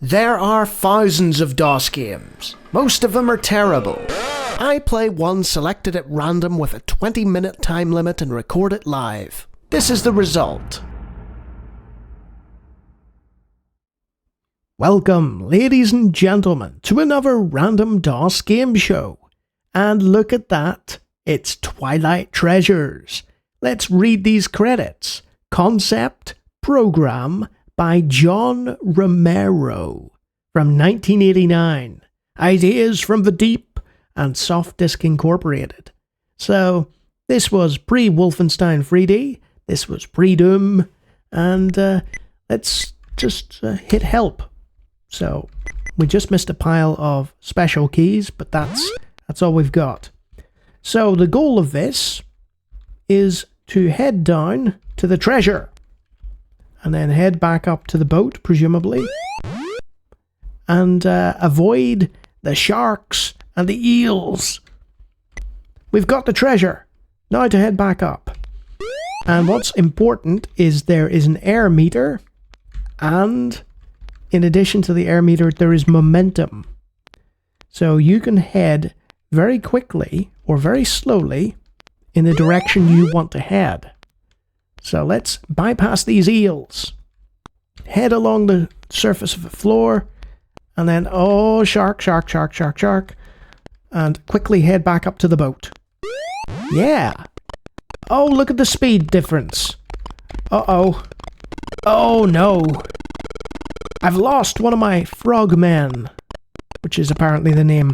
There are thousands of DOS games. Most of them are terrible. I play one selected at random with a 20-minute time limit and record it live. This is the result. Welcome, ladies and gentlemen, to another random DOS game show. And look at that, it's Twilight Treasures. Let's read these credits. Concept, program by John Romero from 1989. Ideas from the Deep and Softdisk Incorporated. So, this was pre-Wolfenstein 3D, this was pre-Doom, and let's just hit help. So, we just missed a pile of special keys, but that's all we've got. So, the goal of this is to head down to the treasure, and then head back up to the boat, presumably, and avoid the sharks and the eels. We've got the treasure. Now to head back up. And what's important is there is an air meter, and in addition to the air meter, there is momentum. So you can head very quickly or very slowly in the direction you want to head. So let's bypass these eels. Head along the surface of the floor, and then, oh, shark, shark, shark, shark, shark. And quickly head back up to the boat. Yeah. Oh, look at the speed difference. Uh-oh. Oh, no. I've lost one of my frogmen, which is apparently the name.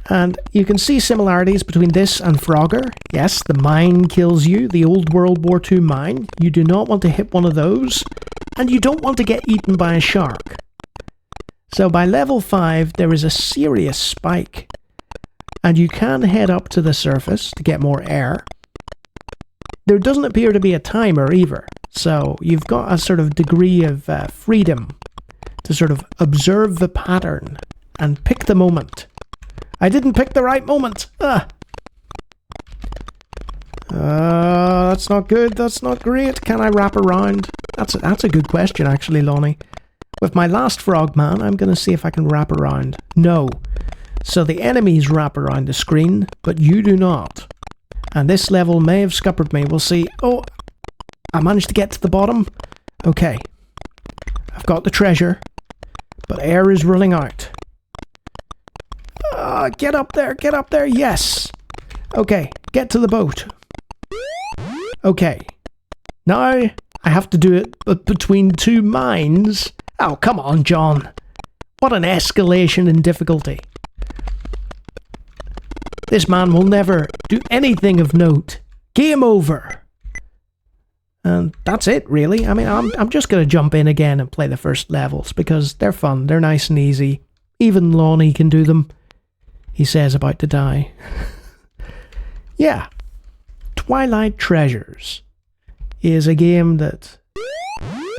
And you can see similarities between this and Frogger. Yes, the mine kills you, the old World War II mine. You do not want to hit one of those, and you don't want to get eaten by a shark. So by level 5, there is a serious spike, and you can head up to the surface to get more air. There doesn't appear to be a timer either, so you've got a sort of degree of freedom to sort of observe the pattern and pick the moment. I didn't pick the right moment. That's not good. That's not great. Can I wrap around? That's a good question, actually, Lawnie. With my last frogman, I'm going to see if I can wrap around. No. So the enemies wrap around the screen, but you do not. And this level may have scuppered me. We'll see. Oh, I managed to get to the bottom. Okay. I've got the treasure, but air is running out. Get up there, yes! Okay, get to the boat. Okay. Now, I have to do it between two mines. Oh, come on, John. What an escalation in difficulty. This man will never do anything of note. Game over. And that's it, really. I mean, I'm just going to jump in again and play the first levels, because they're fun, they're nice and easy. Even Lawnie can do them. He says about to die. Yeah. Twilight Treasures is a game that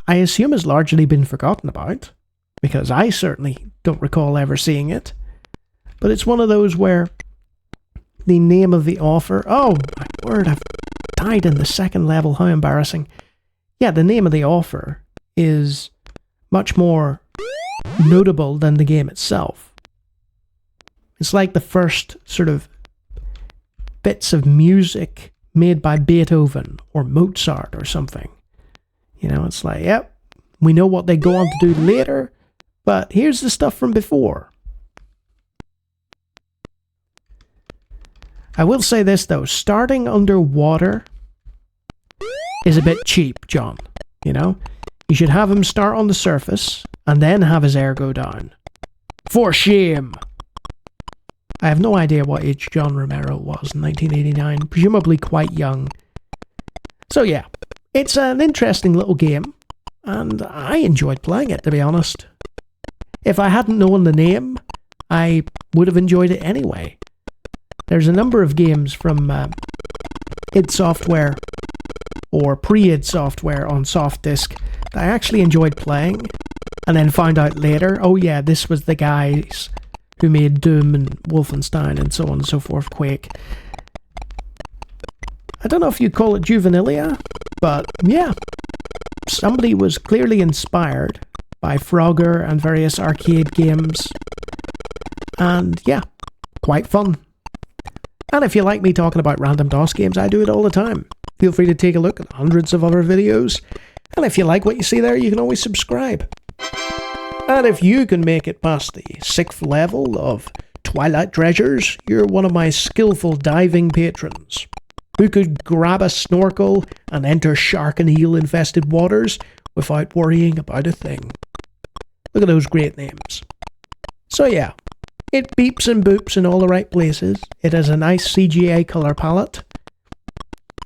I assume has largely been forgotten about, because I certainly don't recall ever seeing it. But it's one of those where the name of the author... Oh, my word, I've died in the second level. How embarrassing. Yeah, the name of the author is much more notable than the game itself. It's like the first sort of bits of music made by Beethoven or Mozart or something. You know, it's like, yep, we know what they go on to do later, but here's the stuff from before. I will say this, though. Starting underwater is a bit cheap, John. You know? You should have him start on the surface and then have his air go down. For shame! I have no idea what age John Romero was in 1989. Presumably quite young. So yeah, it's an interesting little game, and I enjoyed playing it, to be honest. If I hadn't known the name, I would have enjoyed it anyway. There's a number of games from id Software, or pre-id Software on Softdisk, that I actually enjoyed playing, and then found out later, oh yeah, this was the guys who made Doom and Wolfenstein and so on and so forth, Quake. I don't know if you'd call it juvenilia, but yeah, somebody was clearly inspired by Frogger and various arcade games. And yeah, quite fun. And if you like me talking about random DOS games, I do it all the time. Feel free to take a look at hundreds of other videos. And if you like what you see there, you can always subscribe. And if you can make it past the 6th level of Twilight Treasures, you're one of my skillful diving patrons, who could grab a snorkel and enter shark and eel infested waters without worrying about a thing. Look at those great names. So yeah, it beeps and boops in all the right places, it has a nice CGI colour palette,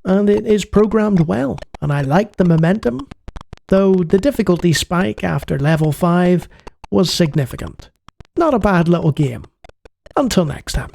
and it is programmed well, and I like the momentum, though the difficulty spike after level 5 was significant. Not a bad little game. Until next time.